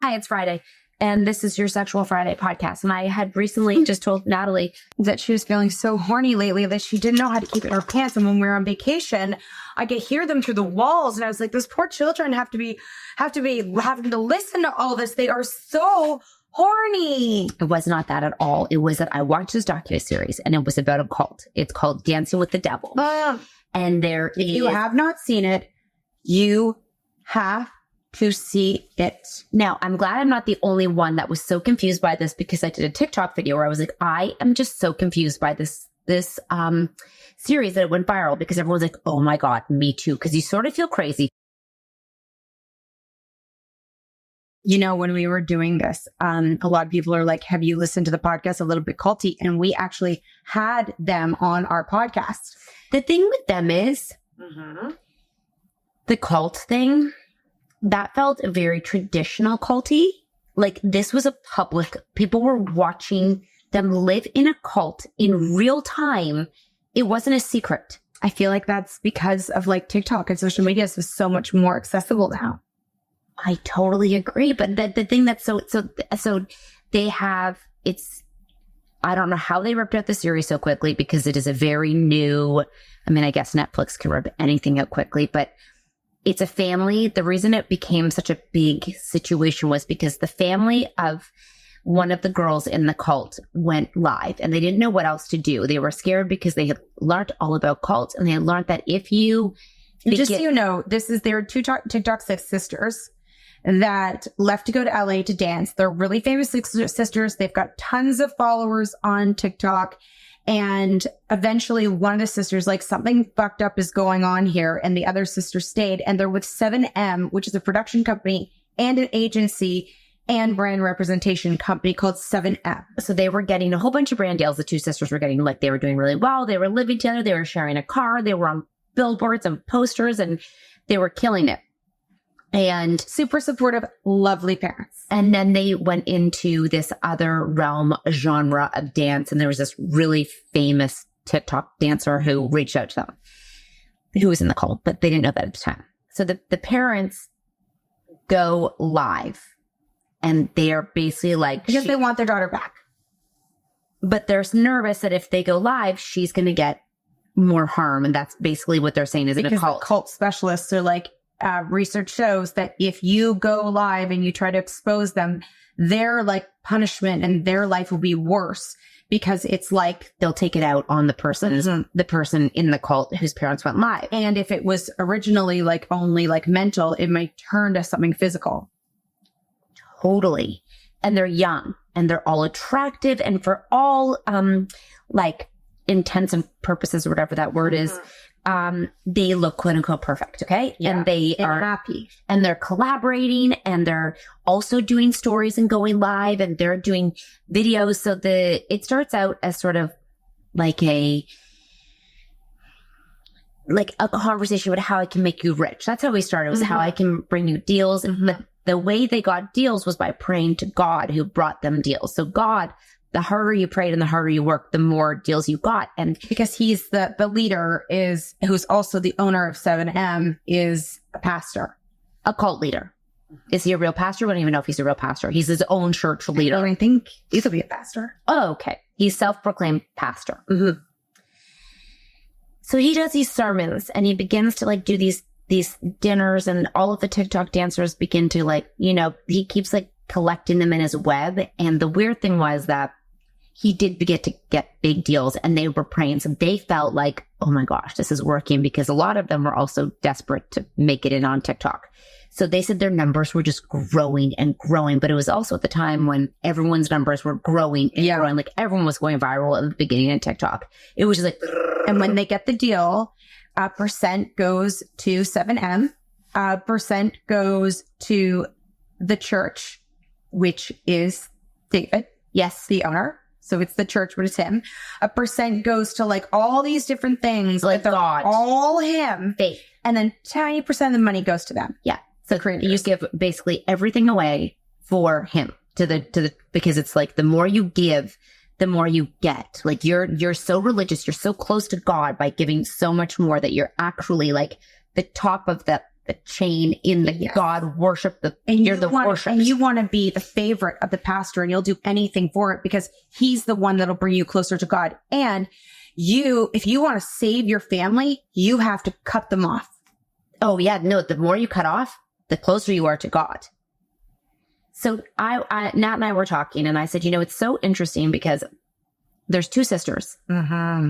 hi, it's Friday. And this is your Sexual Friday podcast. And I had recently just told Natalie that she was feeling so horny lately that she didn't know how to keep it in her pants. And when we were on vacation, I could hear them through the walls. And I was like, those poor children have to be having to listen to all this. They are so horny. It was not that at all. It was that I watched this docuseries and it was about a cult. It's called Dancing with the Devil. And if you have not seen it, you have to see it. Now, I'm glad I'm not the only one that was so confused by this, because I did a TikTok video where I was like, I am just so confused by this series that it went viral, because everyone's like, oh my God, me too. Because you sort of feel crazy. You know, when we were doing this, a lot of people are like, have you listened to the podcast A Little Bit Culty? And we actually had them on our podcast. The thing with them is the cult thing, that felt very traditional culty. Like, this was a public, people were watching them live in a cult in real time. It wasn't a secret. I feel like that's because of like TikTok and social media is so much more accessible now. I totally agree. But the thing that's so they have, it's, I don't know how they ripped out the series so quickly, because it is a very new, I mean, I guess Netflix can rip anything out quickly, but it's a family. The reason it became such a big situation was because the family of one of the girls in the cult went live and they didn't know what else to do. They were scared because they had learned all about cults, and they had learned that if you... Just so you know, there are two TikTok sisters that left to go to LA to dance. They're really famous sisters. They've got tons of followers on TikTok. And eventually one of the sisters, like, something fucked up is going on here. And the other sister stayed, and they're with 7M, which is a production company and an agency and brand representation company called 7M. So they were getting a whole bunch of brand deals. The two sisters were getting, like, they were doing really well. They were living together. They were sharing a car. They were on billboards and posters, and they were killing it. And super supportive, lovely parents. And then they went into this other realm, genre of dance. And there was this really famous TikTok dancer who reached out to them, who was in the cult, but they didn't know that at the time. So the parents go live, and they are basically like... Because they want their daughter back. But they're nervous that if they go live, she's going to get more harm. And that's basically what they're saying is because in a cult. The cult specialists are like, research shows that if you go live and you try to expose them, their like punishment and their life will be worse, because it's like they'll take it out on the person in the cult whose parents went live. And if it was originally like only like mental, it might turn to something physical. Totally. And they're young and they're all attractive, and for all like intents and purposes, or whatever that word is, they look quote unquote perfect. Okay. Yeah, and they are happy, and they're collaborating, and they're also doing stories and going live, and they're doing videos. So it starts out as sort of like a conversation about how I can make you rich. That's how we started, was how I can bring you deals. And the way they got deals was by praying to God, who brought them deals. So God, the harder you prayed and the harder you worked, the more deals you got. And because he's the leader who's also the owner of 7M, is a pastor, a cult leader. Is he a real pastor? We don't even know if he's a real pastor. He's his own church leader. I think he could be a pastor. Oh, okay. He's self-proclaimed pastor. So he does these sermons, and he begins to like do these dinners, and all of the TikTok dancers begin to like, you know, he keeps like collecting them in his web. And the weird thing was that he did get to get big deals, and they were praying. So they felt like, oh my gosh, this is working, because a lot of them were also desperate to make it in on TikTok. So they said their numbers were just growing and growing. But it was also at the time when everyone's numbers were growing and growing. Like, everyone was going viral at the beginning of TikTok. It was just like, and when they get the deal, a percent goes to 7M, a percent goes to the church, which is David. Yes, the owner. So it's the church, but it's him. A percent goes to like all these different things, like God, all him. Faith. And then tiny percent of the money goes to them. Yeah. So you give basically everything away for him because it's like, the more you give, the more you get. Like, you're so religious, you're so close to God by giving so much more that you're actually like the top of the the chain in the God worship. You're the worship. And you want to be the favorite of the pastor, and you'll do anything for it because he's the one that'll bring you closer to God. And if you want to save your family, you have to cut them off. Oh yeah. No, the more you cut off, the closer you are to God. So Nat and I were talking, and I said, it's so interesting because there's two sisters. Mm-hmm.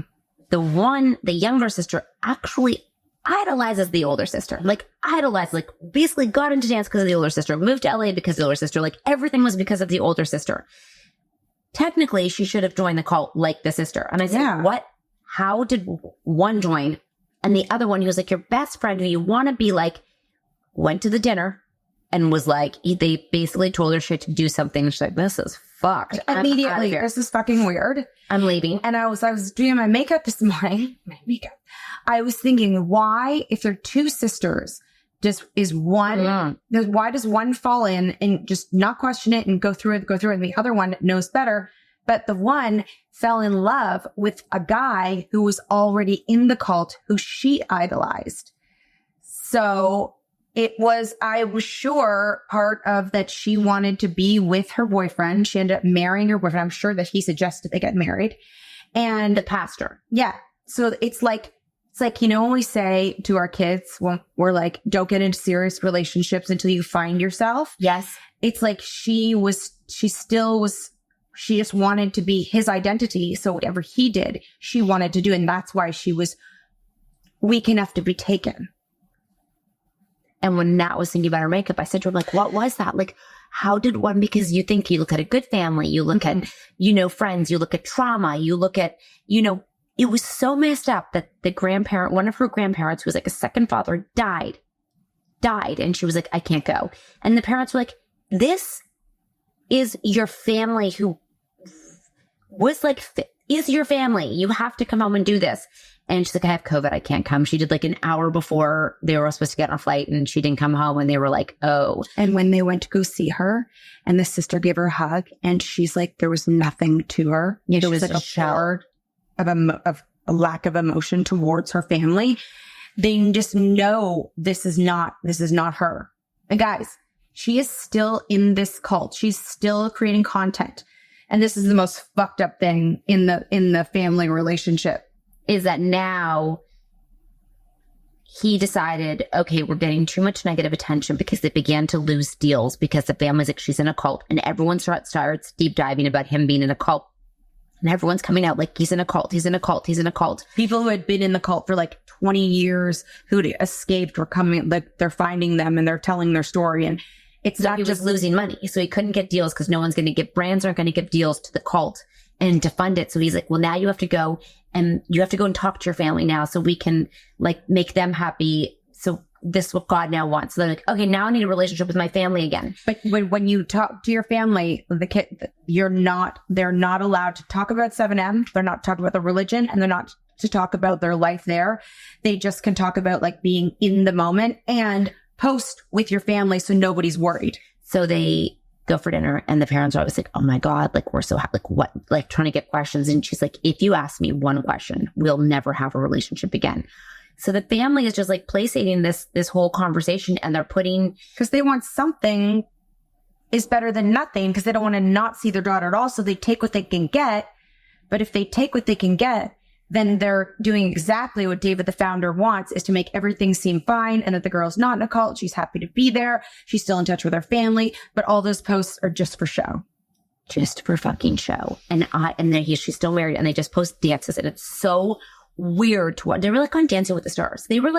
The younger sister actually idolizes the older sister. Basically got into dance because of the older sister, moved to LA because of the older sister. Everything was because of the older sister. Technically, she should have joined the cult like the sister. And I said, what? How did one join? And the other one, he was like, your best friend who you want to be like, went to the dinner and was like, they basically told her she had to do something. And she's like, this is fucked. Immediately, this is fucking weird. I'm leaving. And I was doing my makeup this morning. I was thinking, why, if they're two sisters, why does one fall in and just not question it and go through it, and the other one knows better? But the one fell in love with a guy who was already in the cult, who she idolized. So I was sure part of that she wanted to be with her boyfriend. She ended up marrying her boyfriend. I'm sure that he suggested they get married. And the pastor. Yeah. So it's like, when we say to our kids, when we're like, don't get into serious relationships until you find yourself. Yes. It's like she just wanted to be his identity. So whatever he did, she wanted to do. And that's why she was weak enough to be taken. And when Nat was thinking about her makeup, I said to her, what was that? How did one, because you look at a good family, you look at, friends, you look at trauma, you look at, it was so messed up that one of her grandparents, who was a second father, died. And she was like, I can't go. And the parents were like, this is your family who was is your family. You have to come home and do this. And she's like, I have COVID. I can't come. She did an hour before they were supposed to get on a flight, and she didn't come home, and they were like, oh. And when they went to go see her and the sister gave her a hug, and she's like, there was nothing to her. Yeah, there was a shell of a lack of emotion towards her family. They just know this is not her. And guys, she is still in this cult. She's still creating content. And this is the most fucked up thing in the family relationship. Is that now he decided, okay, we're getting too much negative attention because they began to lose deals because the family's like, she's in a cult, and everyone starts deep diving about him being in a cult. And everyone's coming out like, he's in a cult, he's in a cult, he's in a cult. People who had been in the cult for 20 years, who'd escaped, were coming, they're finding them and they're telling their story. And it's not just losing money. So he couldn't get deals because no one's going to give, brands aren't going to give deals to the cult and to fund it. So he's like, well, now you have to go and talk to your family now so we can make them happy. So this is what God now wants. So they're like, okay, now I need a relationship with my family again. But when you talk to your family, they're not allowed to talk about 7M. They're not talking about the religion, and they're not to talk about their life there. They just can talk about being in the moment and post with your family so nobody's worried. So they go for dinner, and the parents are always like, oh my God, we're so happy, what, trying to get questions. And she's like, if you ask me one question, we'll never have a relationship again. So the family is just placating this whole conversation, and they're because they want something is better than nothing, because they don't want to not see their daughter at all. So they take what they can get. But if they take what they can get, then they're doing exactly what David, the founder, wants, is to make everything seem fine, and that the girl's not in a cult. She's happy to be there. She's still in touch with her family, but all those posts are just for show. Just for fucking show. And she's still married, and they just post dances, and it's so weird to watch. They were on Dancing with the Stars. They were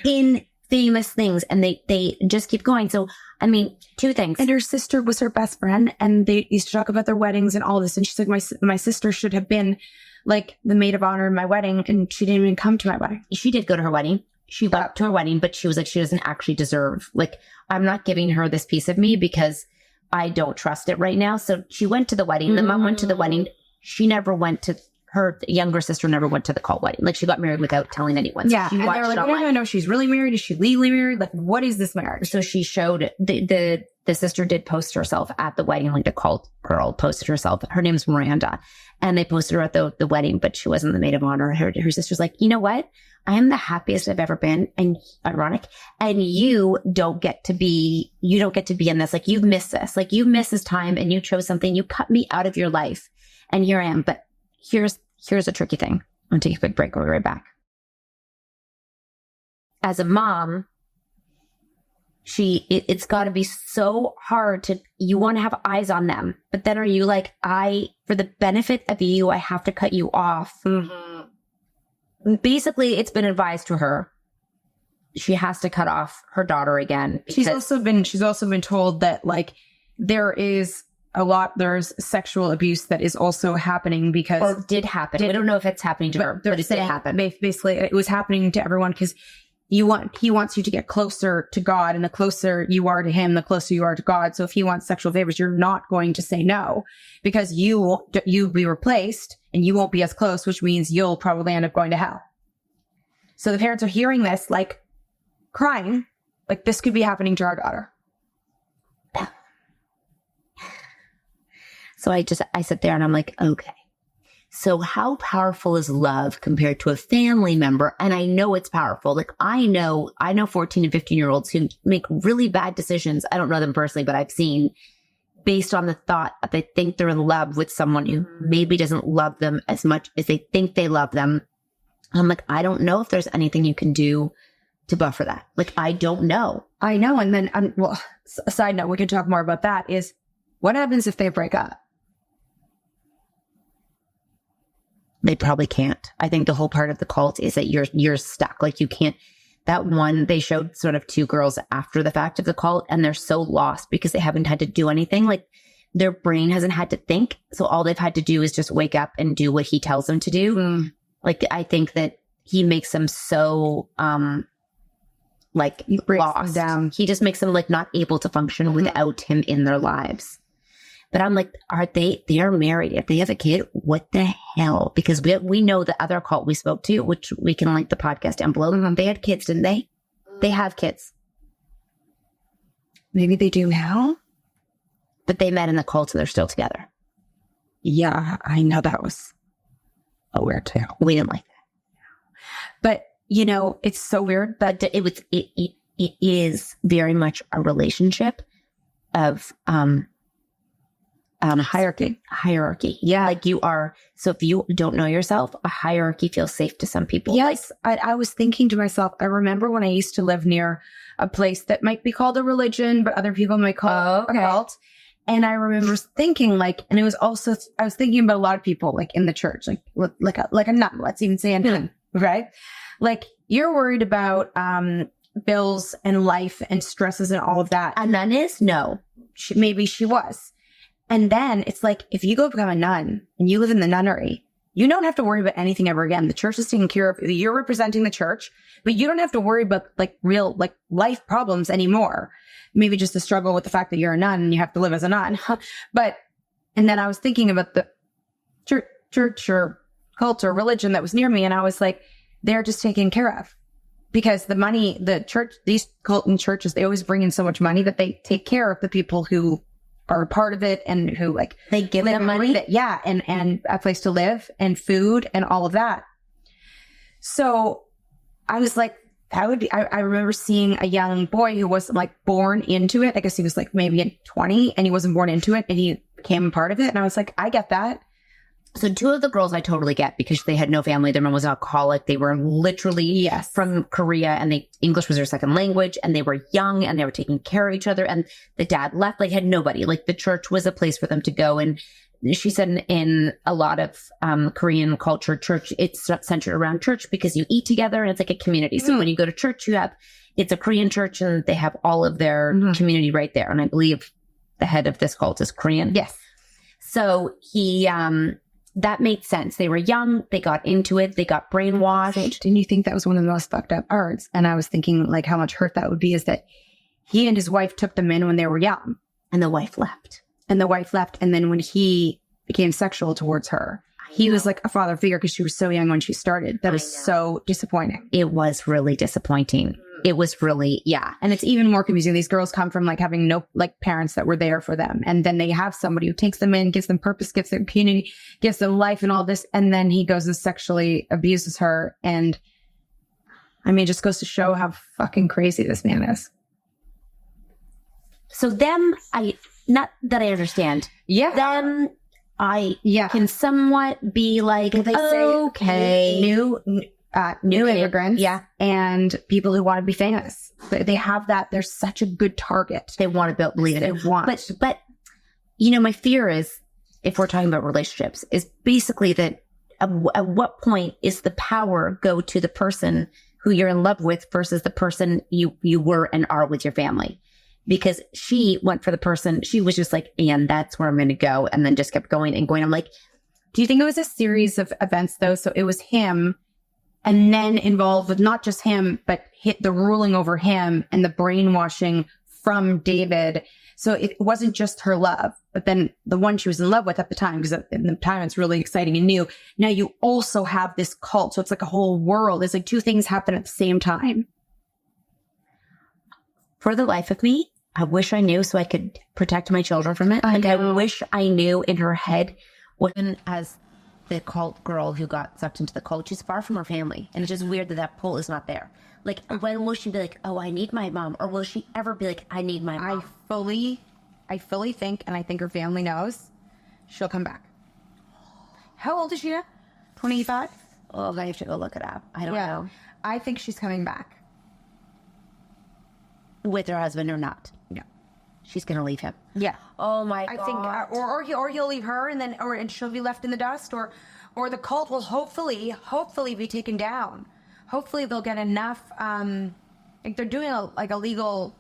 in famous things, and they just keep going. So, I mean, two things. And her sister was her best friend, and they used to talk about their weddings and all this. And she's like, my sister should have been the maid of honor in my wedding, and she didn't even come to my wedding. She did go to her wedding. She went to her wedding, but she was like, she doesn't actually deserve, I'm not giving her this piece of me because I don't trust it right now. So she went to the wedding. Mm-hmm. The mom went to the wedding. She never went to, her younger sister never went to the cult wedding. She got married without telling anyone. So yeah. And they were like, I don't know, she's really married. Is she legally married? What is this marriage? So she showed the the sister did post herself at the wedding, like the cult girl posted herself. Her name's Miranda. And they posted her at the wedding, but she wasn't the maid of honor. Her sister's like, you know what? I am the happiest I've ever been. And ironic. And you don't get to be in this. Like, you've missed this. Like, you've missed this time and you chose something. You cut me out of your life. And here I am. But here's a tricky thing. I'm going to take a quick break. We'll be right back. As a mom, it's got to be so hard you want to have eyes on them. But then are you like, for the benefit of you, I have to cut you off. Mm-hmm. Basically, it's been advised to her. She has to cut off her daughter again. She's also been told that, like, there's sexual abuse that is also happening because... Or did happen. We don't know if it's happening to her, but it did happen. Basically, it was happening to everyone because he wants you to get closer to God, and the closer you are to him, the closer you are to God. So if he wants sexual favors, you're not going to say no because you'll be replaced and you won't be as close, which means you'll probably end up going to hell. So the parents are hearing this, like, crying, like, this could be happening to our daughter. So I sit there and I'm like, okay. So how powerful is love compared to a family member? And I know it's powerful. Like, I know 14 and 15-year-olds who make really bad decisions. I don't know them personally, but I've seen based on the thought that they think they're in love with someone who maybe doesn't love them as much as they think they love them. I'm like, I don't know if there's anything you can do to buffer that. Like, I don't know. I know. And then, a side note, we can talk more about that is what happens if they break up? They probably can't. I think the whole part of the cult is that you're stuck. Like, you can't. That one, they showed sort of two girls after the fact of the cult, and they're so lost because they haven't had to do anything. Like, their brain hasn't had to think. So all they've had to do is just wake up and do what he tells them to do. Like, I think that he makes them so, like, lost. Down. He just makes them, like, not able to function without him in their lives. But I'm like, they are married. If they have a kid, what the hell? Because we know the other cult we spoke to, which we can link the podcast down below. They had kids, didn't they? They have kids. Maybe they do now. But they met in the cult, so they're still together. Yeah, I know that was a weird too. We didn't like that. But, it's so weird. But it is very much a relationship of, hierarchy. Yeah. Like, you are. So if you don't know yourself, a hierarchy feels safe to some people. Yes. I was thinking to myself, I remember when I used to live near a place that might be called a religion, but other people might call it a cult. And I remember thinking, like, and it was also, I was thinking about a lot of people, like, in the church, like a nun, let's even say a nun, right? Like, you're worried about, bills and life and stresses and all of that. A nun is? No. Maybe she was. And then it's like, if you go become a nun and you live in the nunnery, you don't have to worry about anything ever again. The church is taking care of, you're representing the church, but you don't have to worry about, like, real, like, life problems anymore. Maybe just the struggle with the fact that you're a nun and you have to live as a nun. And then I was thinking about the church or cult or religion that was near me. And I was like, they're just taken care of because the money, the church, these cult and churches, they always bring in so much money that they take care of the people who are a part of it and who, like, they give them money. And a place to live and food and all of that. So I was like, I remember seeing a young boy who wasn't, like, born into it. I guess he was, like, maybe 20 and he wasn't born into it and he became a part of it. And I was like, I get that. So two of the girls I totally get because they had no family. Their mom was an alcoholic. They were literally from Korea and English was their second language and they were young and they were taking care of each other. And the dad left, like, had nobody. Like, the church was a place for them to go. And she said in a lot of Korean culture, church, it's centered around church because you eat together and it's like a community. So when you go to church, it's a Korean church and they have all of their community right there. And I believe the head of this cult is Korean. Yes. So that made sense. They were young. They got into it. They got brainwashed. Didn't you think that was one of the most fucked up parts? And I was thinking, like, how much hurt that would be is that he and his wife took them in when they were young. And the wife left. And then when he became sexual towards her, he was like a father figure because she was so young when she started. That was so disappointing. It was really disappointing. it was really, yeah. And it's even more confusing. These girls come from like having no like parents that were there for them. And then they have somebody who takes them in, gives them purpose, gives them community, gives them life and all this. And then he goes and sexually abuses her. And I mean, it just goes to show how fucking crazy this man is. So them, not that I understand. Yeah. Them, I can somewhat be like, They say okay. New immigrants, yeah, and people who want to be famous. They have that. They're such a good target. They want to believe it. They want. But you know, my fear is, if we're talking about relationships, is basically that at what point is the power go to the person who you're in love with versus the person you were and are with your family? Because she went for the person, she was just like, and that's where I'm going to go. And then just kept going and going. I'm like, do you think it was a series of events though? So it was him, and then involved with not just him, but hit the ruling over him and the brainwashing from David. So it wasn't just her love, but then the one she was in love with at the time, because at the time it's really exciting and new. Now you also have this cult. So it's like a whole world. It's like two things happen at the same time. For the life of me, I wish I knew so I could protect my children from it. I wish I knew in her head, when as the cult girl who got sucked into the cult, she's far from her family. And it's just weird that that pull is not there. Like, when will she be like, oh, I need my mom? Or will she ever be like, I need my mom? I fully think, and I think her family knows, she'll come back. How old is she now? 25? Oh, I have to go look it up. I don't know. I think she's coming back. With her husband or not. Yeah. She's going to leave him. Yeah. Oh my God. I think, or he'll leave her, and she'll be left in the dust, or the cult will hopefully be taken down. Hopefully they'll get enough, like they're doing a legal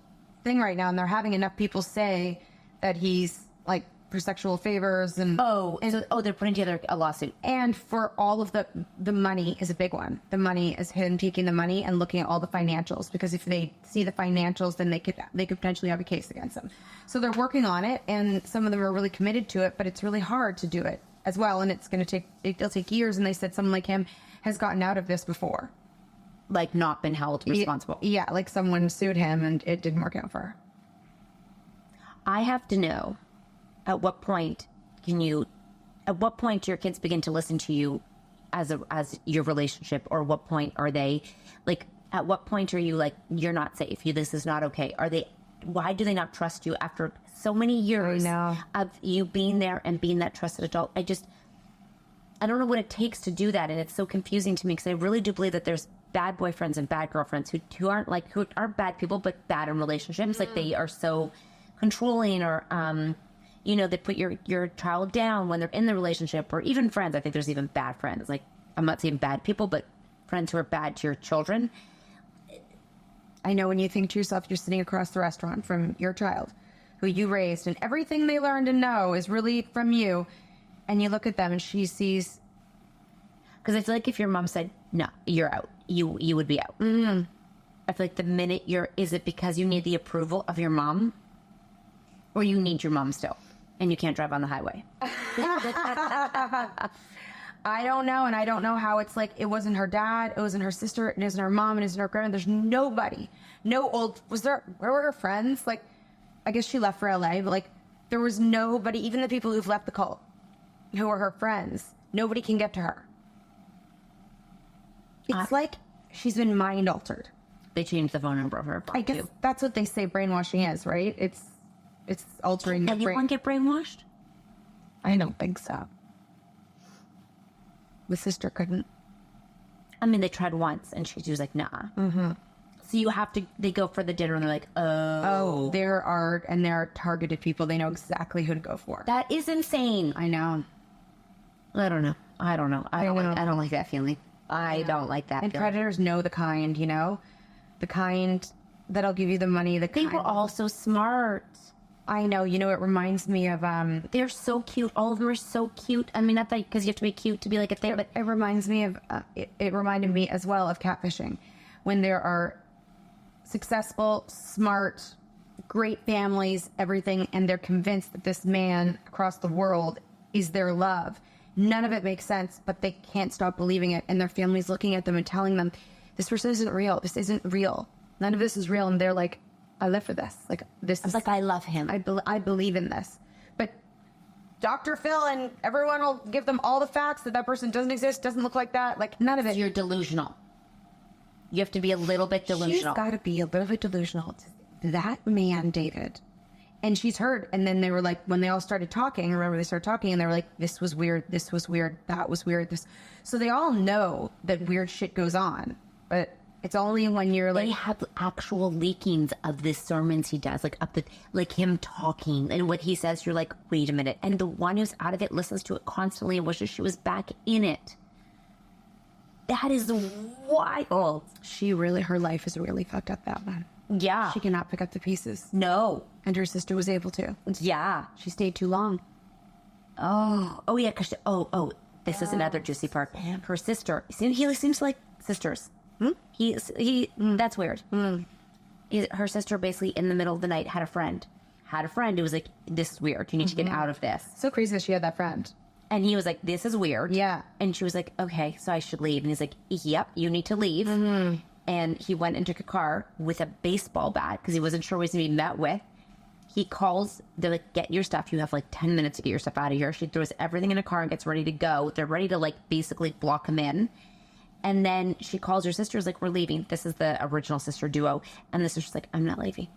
thing right now, and they're having enough people say that he's like for sexual favors and they're putting together a lawsuit. And for all of the money is a big one. The money is him taking the money and looking at all the financials, because if they see the financials, then they could potentially have a case against them. So they're working on it, and some of them are really committed to it, but it's really hard to do it as well. And it'll take years. And they said someone like him has gotten out of this before. Like, not been held responsible. Yeah, like someone sued him and it didn't work out for her. I have to know, at what point do your kids begin to listen to you as your relationship, or what point are they like, at what point are you like, you're not safe, this is not okay? Why do they not trust you after so many years of you being there and being that trusted adult? I don't know what it takes to do that. And it's so confusing to me, because I really do believe that there's bad boyfriends and bad girlfriends who aren't bad people, but bad in relationships. Like, they are so controlling, or, they put your child down when they're in the relationship, or even friends. I think there's even bad friends. Like, I'm not saying bad people, but friends who are bad to your children. I know, when you think to yourself, you're sitting across the restaurant from your child who you raised, and everything they learned and know is really from you. And you look at them and she sees, because I feel like if your mom said, no, you're out, you would be out. Mm-hmm. I feel like the minute is it because you need the approval of your mom, or you need your mom still, and you can't drive on the highway? I don't know. And I don't know how it's like, it wasn't her dad, it wasn't her sister, it isn't her mom, it isn't her grandma. There's nobody. Where were her friends? Like, I guess she left for LA, but like, there was nobody, even the people who've left the cult, who are her friends. Nobody can get to her. It's like she's been mind altered. They changed the phone number of her. I guess that's what they say brainwashing is, right? It's altering. Can anyone get brainwashed? I don't think so. The sister couldn't. I mean, they tried once, and she was like, nah. Mm-hmm. So they go for the dinner, and they're like, oh. There are targeted people. They know exactly who to go for. That is insane. I know. I don't know. I don't like that feeling. I don't like that and feeling. Predators know the kind, the kind that'll give you the money. They were all so smart. I know. It reminds me of they're so cute. All of them are so cute. I mean, not that because you have to be cute to be like a thing, but it reminds me of it reminded me as well of catfishing, when there are successful, smart, great families, everything, and they're convinced that this man across the world is their love. None of it makes sense, but they can't stop believing it, and their family's looking at them and telling them, this person isn't real. This isn't real. None of this is real. And they're like, I live for this. Like, this is Like, I love him. I believe in this. But Dr. Phil and everyone will give them all the facts that person doesn't exist, doesn't look like that. Like, none of it. You're delusional. You have to be a little bit delusional. She's got to be a little bit delusional. That man, David. And she's heard. And then they were like, when they all started talking, remember they started talking and they were like, this was weird. This was weird. That was weird. So they all know that weird shit goes on. But it's only when you're like... They have actual leakings of the sermons he does, like him talking and what he says. You're like, wait a minute. And the one who's out of it listens to it constantly and wishes she was back in it. That is wild. Her life is really fucked up, that one. Yeah. She cannot pick up the pieces. No. And her sister was able to. Yeah. She stayed too long. Oh yeah, because this is another juicy part. Her sister, he seems like sisters. That's weird. Her sister basically in the middle of the night had a friend who was like, this is weird. You need to get out of this. So crazy that she had that friend. And he was like, this is weird. Yeah. And she was like, okay, so I should leave. And he's like, yep, you need to leave. And he went and took a car with a baseball bat because he wasn't sure what he was going to be met with. He calls, they're like, get your stuff. You have like 10 minutes to get your stuff out of here. She throws everything in a car and gets ready to go. They're ready to like basically block him in. And then she calls her sisters like, we're leaving. This is the original sister duo. And the sister's like, I'm not leaving.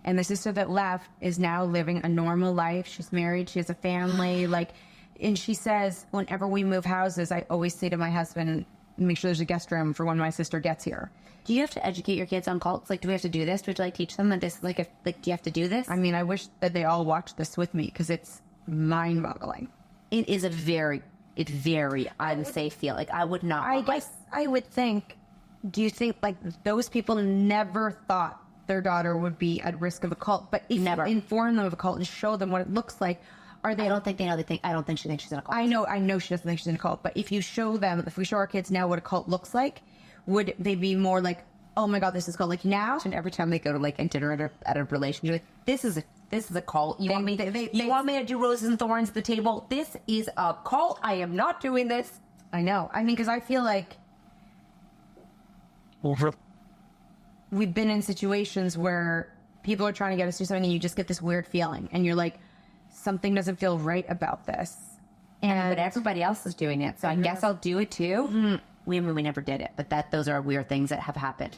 And the sister that left is now living a normal life. She's married. She has a family. And she says, whenever we move houses, I always say to my husband, make sure there's a guest room for when my sister gets here. Do you have to educate your kids on cults? Like, do we have to do this? Do we have to like teach them that this, do you have to do this? I mean, I wish that they all watched this with me because it's mind-boggling. It is very unsafe feel. Like, I would not. I guess I would think, do you think like those people never thought their daughter would be at risk of a cult? But if Never. you inform them of a cult and show them what it looks like, are they? I don't think they know. I don't think she thinks she's in a cult. I know she doesn't think she's in a cult. But if we show our kids now what a cult looks like, would they be more like, oh my God, this is cult? Like now, And every time they go to like a dinner at a relationship, like, this is a cult. You want me to do roses and thorns at the table? This is a cult. I am not doing this. I know. I mean, because I feel like we've been in situations where people are trying to get us to do something and you just get this weird feeling and you're like, something doesn't feel right about this. But everybody else is doing it, so I guess I'll do it too. We never did it, but those are weird things that have happened.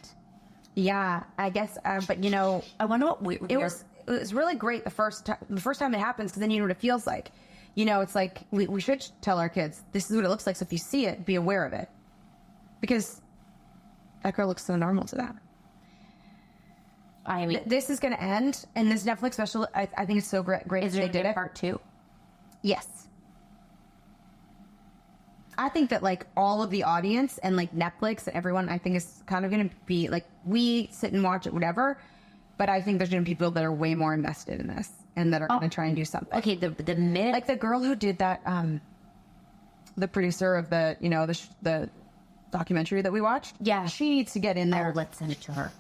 Yeah, I guess. But you know, I wonder what it was really great the first time it happens, because then you know what it feels like. You know, it's like we should tell our kids this is what it looks like. So if you see it, be aware of it, because that girl looks so normal to them. I mean, this is going to end, and this Netflix special, I think it's so great. Is there they did it. Part 2? Yes. I think that like all of the audience and like Netflix and everyone, I think is kind of going to be like, we sit and watch it, whatever. But I think there's going to be people that are way more invested in this and that are going to try and do something. Okay, the minute, like the girl who did that, the producer of the, you know, the documentary that we watched. Yeah, she needs to get in there. Let's send it to her.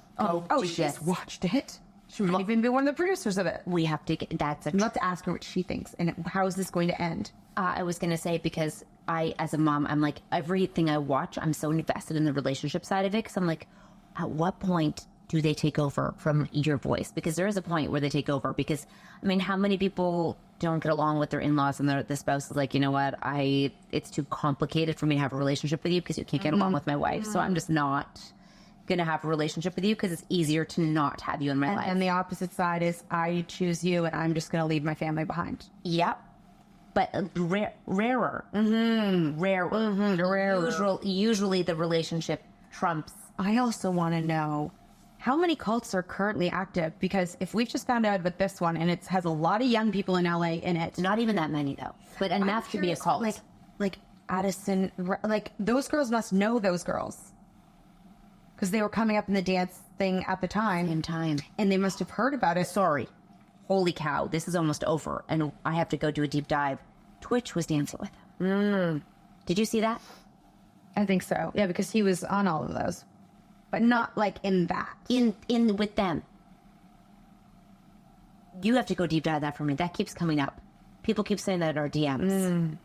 She just watched it. She might even be one of the producers of it. We have to get let's ask her what she thinks and how is this going to end. I was going to say, because I, as a mom, I'm like, everything I watch, I'm so invested in the relationship side of it, because I'm like, at what point do they take over from your voice? Because there is a point where they take over. Because I mean, how many people don't get along with their in-laws and the spouse is like, you know what, it's too complicated for me to have a relationship with you because you can't get along with my wife, so I'm just not gonna have a relationship with you because it's easier to not have you in my life. And the opposite side is, I choose you and I'm just gonna leave my family behind. Yep. But rarer. Usually the relationship trumps. I also want to know how many cults are currently active, because if we've just found out about this one and it has a lot of young people in LA in it. Not even that many though, but enough to be a cult. Like Addison, like those girls must know those girls, because they were coming up in the dance thing at the time. Same time. And they must have heard about it. Sorry. Holy cow, this is almost over, and I have to go do a deep dive. Twitch was dancing with him. Did you see that? I think so. Yeah, because he was on all of those, but not like in that. In with them. You have to go deep dive that for me. That keeps coming up. People keep saying that in our DMs.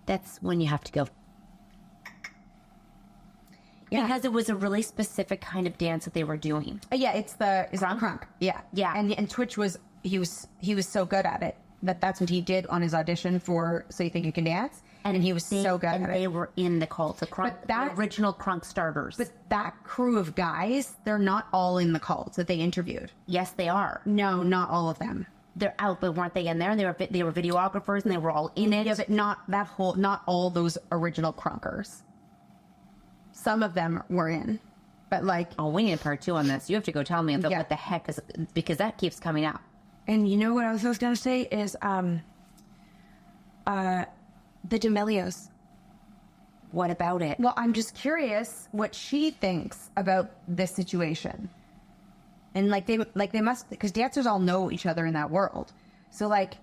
That's when you have to go. Because it was a really specific kind of dance that they were doing. Yeah, it's crunk. Yeah. Yeah. And Twitch he was so good at it that's what he did on his audition for So You Think You Can Dance. And he was so good at it. They were in the cult, the original crunk starters. But that crew of guys, they're not all in the cult that they interviewed. Yes, they are. No, not all of them. They're out, but weren't they in there? They were videographers, and they were all in it. Yeah, but not all those original crunkers. Some of them were in, but like... Oh, we need a part 2 on this. You have to go tell me what the heck is, because that keeps coming up. And you know what else I was going to say is, the D'Amelios. What about it? Well, I'm just curious what she thinks about this situation. And they must, because dancers all know each other in that world. So like,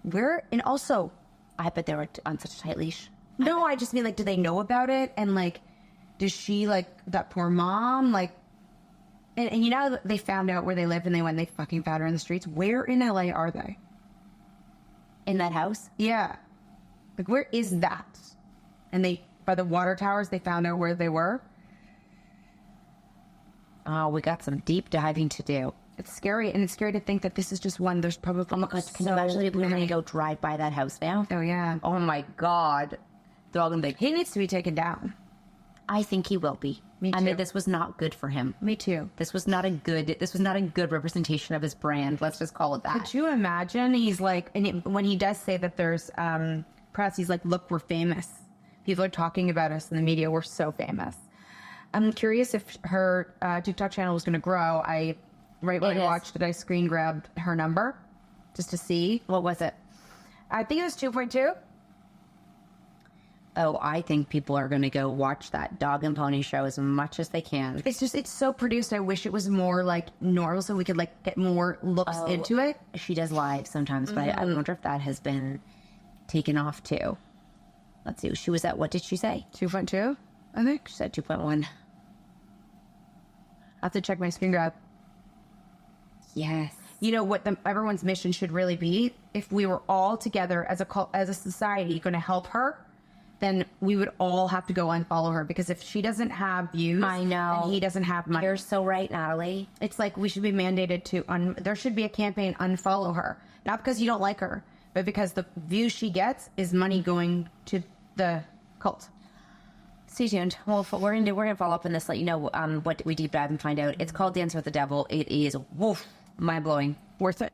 and also, I bet they were on such a tight leash. No, I just mean like, do they know about it? And like, does she like that poor mom? Like, and you know, they found out where they lived and they fucking found her in the streets. Where in LA are they? In that house? Yeah. Like, where is that? And by the water towers, they found out where they were. Oh, we got some deep diving to do. It's scary, and it's scary to think that this is just one. There's probably... Oh my God, can you imagine if we're going to go drive by that house now? Oh, yeah. Oh my God. They're all going to be... He needs to be taken down. I think he will be. Me too. I mean, this was not good for him. Me too. This was not a good representation of his brand. Let's just call it that. Could you imagine? He's like, when he does say that there's press, he's like, look, we're famous. People are talking about us in the media. We're so famous. I'm curious if her TikTok channel was going to grow. When I watched it, I screen grabbed her number just to see. What was it? I think it was 2.2. Oh, I think people are going to go watch that dog and pony show as much as they can. It's so produced. I wish it was more like normal so we could like get more looks into it. She does live sometimes, but I wonder if that has been taken off too. Let's see. She was at, what did she say? 2.2, I think. She said 2.1. I have to check my screen grab. Yes. You know what everyone's mission should really be? If we were all together as a society going to help her, then we would all have to go unfollow her, because if she doesn't have views, I know, and he doesn't have money. You're so right, Natalie. It's like we should be mandated to there should be a campaign, unfollow her, not because you don't like her, but because the views she gets is money going to the cult. Stay tuned. Well, we're gonna follow up on this. Let you know what we deep dive and find out. It's called Dance with the Devil. It is mind blowing. Worth it.